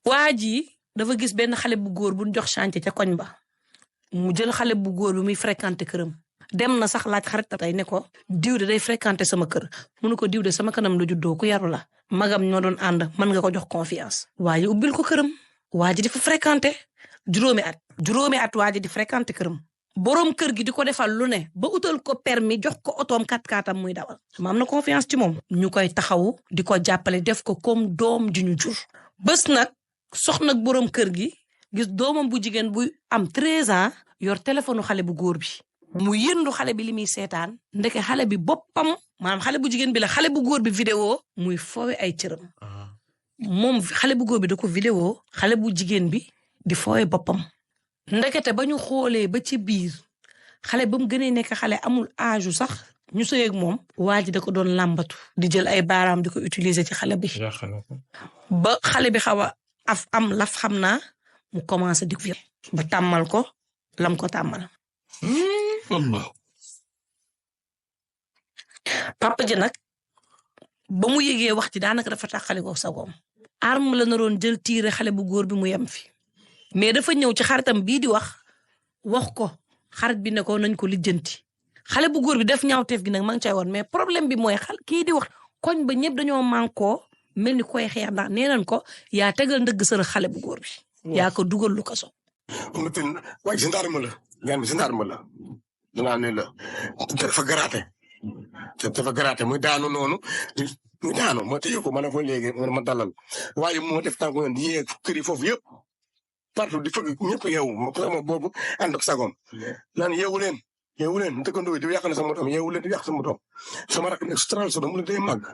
waa ji dafa gis benn xale bu góor bu jox chantier ca koñ ba mu jël xale bu góor bi muy fréquenté këram dem na sax laaj xarit tay ne ko diw de day fréquenté sama kër mu ne ko diw de sama kanam la juddoo ku yaru la magam ñoo doon ànd mën nga ko jox confiance waa ji ubbil ko këram waa ji di fa fréquenté juróomi at waa ji di fréquenté këram borom kër gi di ko defal lu ne ba utal ko permis jox ko otoom 4x4 am muy dawal ma am na confiance ci moom ñu koy taxawu di ko jàppale def ko comme doom ju ñu jur bés nag soxna ak borom kër gi gis doomam bu jigéen bu am 13 ans yor téléphone xale bu góor bi mu yëndu xale bi li muy seetaan ndeke xale bi boppam maanaam xale bu jigéen bi la xale bu góor bi vidéo muy fowe ay cëram moom xale bu góor bi da ko vidéo xale bu jigéen bi di fowe boppam ndekete ba ñu xoolee ba ci biir xale ba mu gënee nekk xale amul âge sax ñu sëy ak moom waa ji da ko doon làmbatu di jël ay baaraam di ko utiliser ci xale bi ba xale bi xaw a am laf xam naa mu commencé di ko ba tàmmal ko lam ko tàmmal papa ji nag ba mu yëgee wax ci daanaka dafa taxali ko sagoom arme la naroon jël tiire xale bu góor bi mu yem fi mais dafa ñëw ci xaritam bii di wax ko xarit bi ne ko nañ ko lijjanti xale bu góor bi def ñaawteef gi nag ma ngi cay woon mais problème bi mooy kii di wax koñ ba ñëpp dañoo mànkoo mel ni koy xeex ndax nee nañ ko yaa tegal ndëgg sër xale bu góor bi yaa ko dugal lu kaso waaye si ndaar ma la gaan bi si ndaar ma la danaa ne la dafa garaate muy daanu noonu muy daanu ma téye ko ma ne ko léegi ma dalal waaye moo def tànku yoon di yee kër yi foofu yëpp partout di fëgg ñëpp yeewu ma boobu ànd ak sagoom naan yeewu leen dëkkandoo di yàq na sama doom yeewu leen di yàq sama doom sama rak nekk stral so doom mu day màgg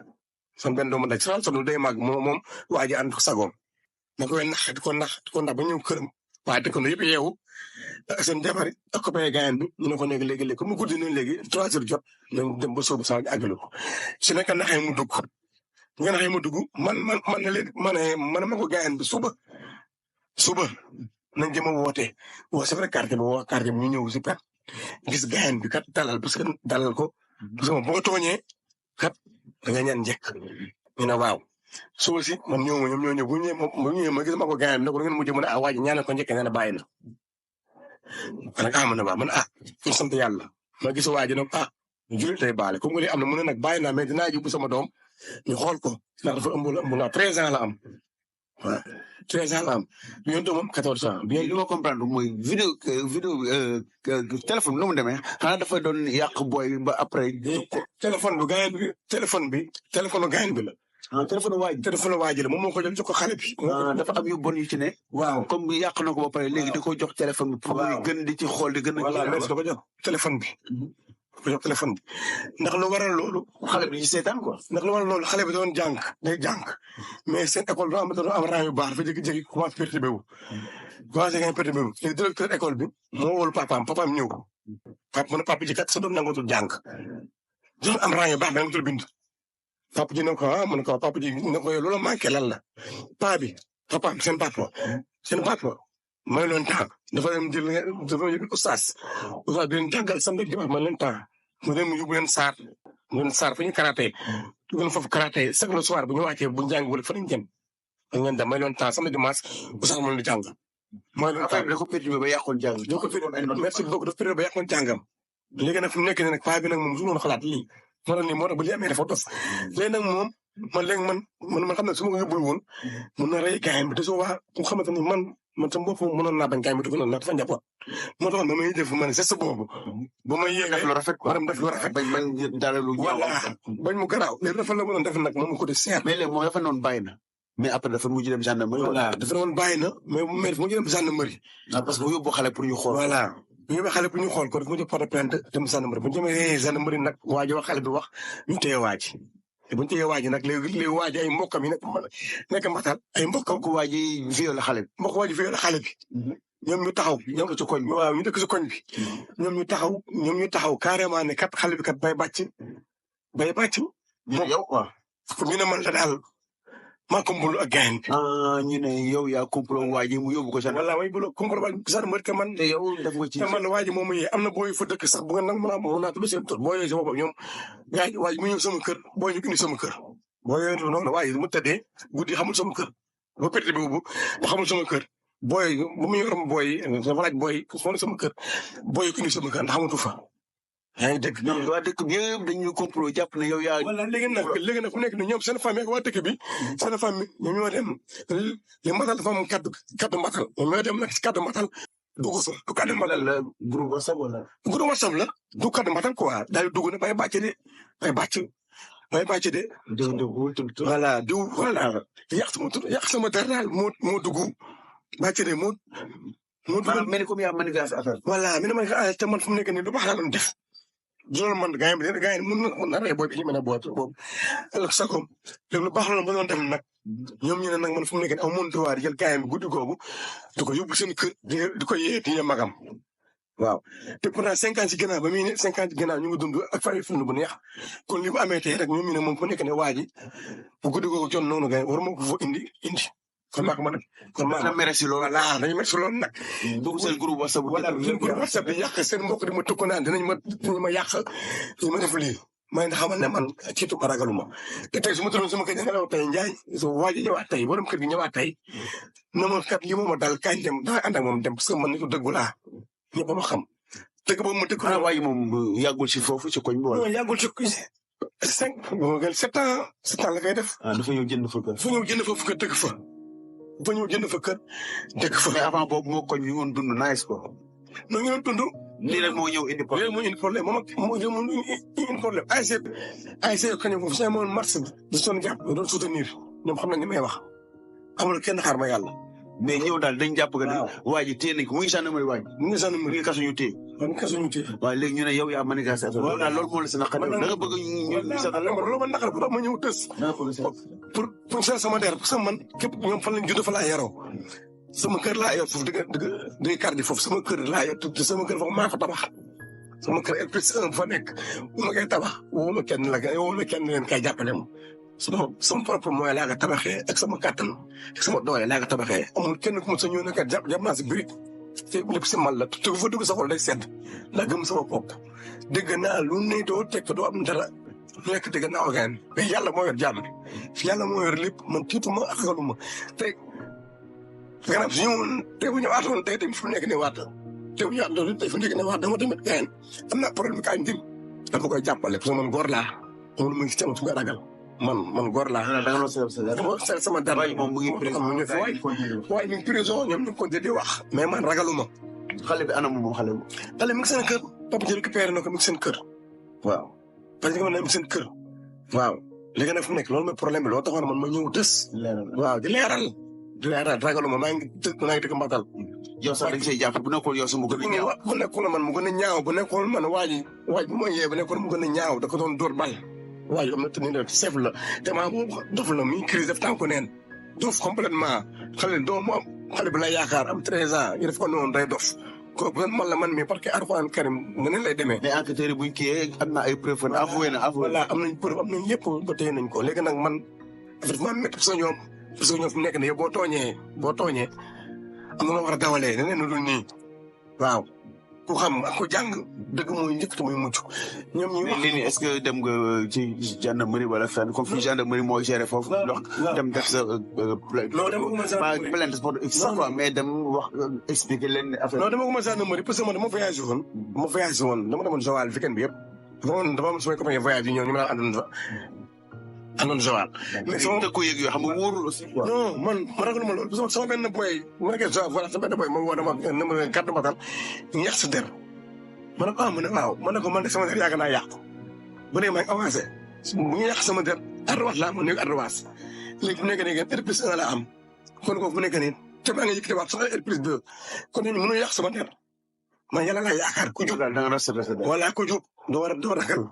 sama benn doomu ndey stral so day màgg moom waa ji ànd ak sagoom ma koy nax di ko nax ba ñëw këram waaye dëkkandoo yëpp yeewu ak seen jabar ak copain gaayan bi ñu ne ko léegi comme mu guddi noonu léegi 3 heures jot nañ dem ba soobu saa àggalu ko su nekk naxee mu dugg man na leen ma ko gaayan bi suba nañ jëm a woote c'est vrai quartier bi ñu ñëw si kat gis gaayan bi kat dalal parce que dalal ko parce que boo tooñee kat da nga ñaan njëkk ñu ne waaw suba si man ñëw ma ñoom ñoo ñëw bu ñëwee ma gis ma ko gaayan bi ne ko da ngeen mujj mu ne waaji ñaanal ko njëkk nee na bàyyi na man waaw man pour sant yàlla ma gis waa ji nag jullit day baale comme que am na mu ne nag bàyyi naa mais dinaa yóbbu sama doom ñu xool ko ndax dafa ëmb na 13 ans la am waaw 13 ans la am ñun doomam 14 ans. bien li ma comprendre mooy vidéo téléphone bi nu mu demee xanaa dafa doon yàq booy ba après. téléphone bi gaayen bi la. téléphone waa ji la moom moo ko jël jox ko xale bi. dafa am yu bon yu ci ne. waaw comme yàq na ko ba pare léegi da ko jox téléphone bi. pour muy gën di ci xool di gën a. voilà merci da ko jox téléphone bi. ndax lu waral loolu. xale bi ci seetaan quoi. ndax lu waral loolu xale bi doon jàng day jàng mais seen école doon am rang yu baax dafa jékki-jékki commencé perturbé wu. léegi directeur école bi moo wóolu papaam ñëw papa ji kat sa doom nangatul jàng doon am rang yu baax nangatul bind. papa ji ne ko mu ne ko papa ji ne ko loolu manqué lan la papaam seen papa may leen temps dafa dem jël oustaz di leen jàngal samedi dimanche may leen temps mu dem yóbbu leen saar fu ñu karaté dugal foofu karaté chaque le soir bu ñu wàccee bu ñu jàng wala fa lañ jëm dañ leen dem may leen temps samedi dimanche oustaz mu leen di jàng mooy leen temps da ko perturbé ba yàqoon jàng merci beaucoup dafa perturbé ba yàqoon jàngam léegi nag fu mu nekk ne nag paa bi nag moom su noonu xalaat lii moo tax ba li amee dafa dos léegi nag moom man xam ne su ma ko yóbbul woon mun na rey gaayam bi te soo waa ku xamante ni man sama bopp mënoon naa bañ gaayam bi dugg na ndax dafa njaboot moo tax ba may def man geste boobu ba may yéegee def lu rafet quoi def lu rafet bañ dara lu bañ mu garaaw léegi dafa la mënoon def nag moom ko di seet mais léegi moom dafa noonu bàyyi na mais après dafa mujj dem gendarmerie voilà dafa noonu bàyyi na mais dafa mujj dem gendarmerie parce que mu yóbbu xale pour ñu xool voilà bu ñu yóbbee xale pour ñu xool ko dafa mujj porte plainte dem gendarmerie bu ñu demee gendarmerie nag waa ji wax xale bi wax ñu téye waa ji te bu ñu téye waa ji nag léegi waa ji ay mbokkam yi nekk mbatal ay mbokkam ko waa ji violé xale bi waa ji violé xale bi ñoom ñu taxaw ñoo ko ci koñ bi waaw ñu dëkk ci koñ bi ñoom ñu taxaw carrément ne kat xale bi kat bay bàcc yow quoi ñu ne man la daal maa complot ak gayen bi ñu ne yow yaa complot waa ji mu yóbbu ko gendarmerie wala way bu complot waa ji gendarmerie te man te yow def nga ci te man waa ji moom yee am na booy fa dëkk sax bu nga nag mën naa tudd seen tur boo yooyu sama bopp ñoom gaa ji waa ji mu ñëw sama kër booy ñu indi sama kër boo yooyu noonu waa ji mu tëddee guddi xamul sama kër ba perte boobu ba xamul sama kër booy bu mu yor booy dafa laaj booy sama kër booy ku ni sama kër ndax xamatu fa yaa ngi dégg. ñoom waa dëkk bi yëpp dañuy complot jàpp ne yow yaa. voilà léegi nag fu nekk nii ñoom seen famille ak waa dëkk bi seen famille ñoom ñoo dem li matal dafa am kaddu matal ñoom ñoo dem nag si kaddu matal dugg fa du kaddu matal la groupe WhatsApp wala. groupe WhatsApp la du kaddu matal quoi daal dugg ne bay bàcc de bay bàcc de. voilà yàq sama der daal moo dugg bàcc de moo dugg. maanaam mel ni comme yaa manigance affaire. voilà mi ne ma te man fu mu nekk nii lu baax laa doon def. loolu man gars yi mun na rey booy bi ñu mën a boot boobu alors que sakom léegi lu baax loolu ba doon def nag ñoom ñu ne nag man fu mu nekk nii aw mënut a waar jël gars yi guddi googu di ko yóbbu seen kër di ko yee di magam waaw te pourtant 5 ans ci ginnaaw ba muy ne 5 ans ci ginnaaw ñu ngi dund ak fay fund bu neex kon li bu amee tey rek ñoom ñu ne moom fu nekk ne waa ji bu guddi googu con noonu gars yi war ma ko fa indi kon maa ko mën a kon maa ko mere si loolu. voilà dañu mere si loolu nag. dugg seen groupe WhatsApp. voilà seen groupe WhatsApp di yàq seen mbokk di ma tukku naan dinañ ma yàq dinañ ma def lii maa ngi xamal ne man ciitu ma ragaluma te tey su ma tëroon sama kër gi ngelaw tey njaay su waa ji ñëwaat tey borom kër gi ñëwaat tey na ma kat li ma dal kañ dem daa ànd ak moom dem parce que man nitu dëggu laa ñëpp ma xam dëgg boobu ma dëgg. ah waaye moom yàggul si foofu ci koñ bi wala. non yàggul ci 7 ans la koy def. ah dafa ñëw jënd fa kër. dafa ñëw jënd fa kër dëgg fa. ba ñëw jënd fa kër dëkk fa. mais avant boobu moo koñ ñu ngi dund nice ko. non ñu doon dund. lii rek moo ñëw indi problème. lii moo indi problème moom indi problème. ASC kañ foofu saa moom mars bi doon jàpp doon soutenir ñoom xam nañ ni may wax amul kenn xaar ma yàlla. mais ñëw daal dañ jàpp que ne. waa ji téye nañ ko mu ngi gendarmerie waa ji. mu ngi gendarmerie mu ngi kaso ñu téye. waaw mu ngi kaso ñu téye. waaye léegi ñu ne yow yaa manigance affaire. voilà loolu moo la si naqari. da nga bëgg ñu sa loolu ma naqari bu ma ñëw tës. pour seet sama der parce que man képp ñoom fan lañ judd fa laa yaroo sama kër laa yor foofu dëgg kàr di foofu sama kër laa yor te sama kër foofu maa ko tabax sama kër L+1 fa nekk bu ma koy tabax woo ma kenn leen kay jàppale ma sama propre moyen laa ko tabaxee ak sama kàttan ak sama doole laa ko tabaxee amul kenn ku ma sa ñëw ne kat jàpp naa si biir te lépp si mal la te fa dugg sa xol day sedd laa gëm sama bopp dégg naa lu ne doo teg doo am dara lu nekk dégg naa ogaan mais yàlla moo yor jàmm yàlla moo yor lépp man tiituma ak ragaluma te gannaaw si ñëwoon tey bu ñëwaatoon tey tamit fu mu nekk nii waat tey bu ñëwaatoon tey fu mu nekk nii waat dama tamit gaañ am naa problème bi kañ dim dama koy jàppale parce que man góor laa amul mu ngi ci sama suñu ragal man góor laa. da nga doon seet sama dara waaye moom mu ngi prison waaye mi ngi prison ñoom ñu ngi ko di wax mais man ragaluma. xale bi anam moom xale bi. xale mi ngi seen kër papa ji récupéré na ko mi ngi seen kër waaw parce que mi ngi seen kër waaw léegi nag fu mu nekk loolu mooy problème bi loo taxoon man ma ñëw tës. waaw di leeral ragaluma maa ngi dëkk Mbatal. yow sax dañ see jàpp bu nekkoon yow sax mu gën a ñaaw. bu nekkoon man mu gën a ñaaw bu nekkoon man waaj bu ma yee bu nekkoon mu gën a ñaaw da ko doon dóor bal waaj am na te ni chef la te maa boobu dof la mi crise def tànku neen dof complètement xale bi la yaakaar am 13 ans ñu def ko noonu day dof kooku man la man mi parce que Alxuraan Karim neneen lay demee. mais enquêteurs yi buñ kiiyee am na ay preuve avoué na voilà am nañ preuve am nañ yëpp ba téye nañ ko léegi nag man effectivement métti parce que ñoom fu mu nekk nii yow boo tooñee am na loo war a dawalee neneen lu dul nii waaw ku xam ak ku jàng dëgg mooy njëkk te muy mucc ñoom ñu wax. lii est-ce que dem nga ci gendarmerie wala fenn comme fi gendarmerie mooy gérer foofu. dem def sa plainte quoi mais dem wax expliquer leen ne affaire. non dama commencé gendarmerie parce que man dama voyagé woon dama demoon Joal weekend bi yëpp dafa am samay copains voyage yi ñëw ñu mën a àndoon Joal. mais sama dëkk ko yëg yoo xam nga wóorul aussi quoi. non man ragaluma loolu parce que sama benn boy bu nekkee Joal voilà sama benn boy ma woo dama carte Mbatal ñu yàq sa der ma ne ko mu ne waaw ma ne ko man de sama der yàgg naa yàqu bu dee maa ngi avancé bu ñu yàq sama der ardoise laa amoon néew ardoise léegi bu nekk nii ngeen R+1 laa am kon kooku bu nekk nii te maa ngi yëkkati waat sax R+2 kon ñooñu mënoo yàq sama der man yàlla laa yaakaar ku jub da nga rafetlu voilà ku jub doo ragal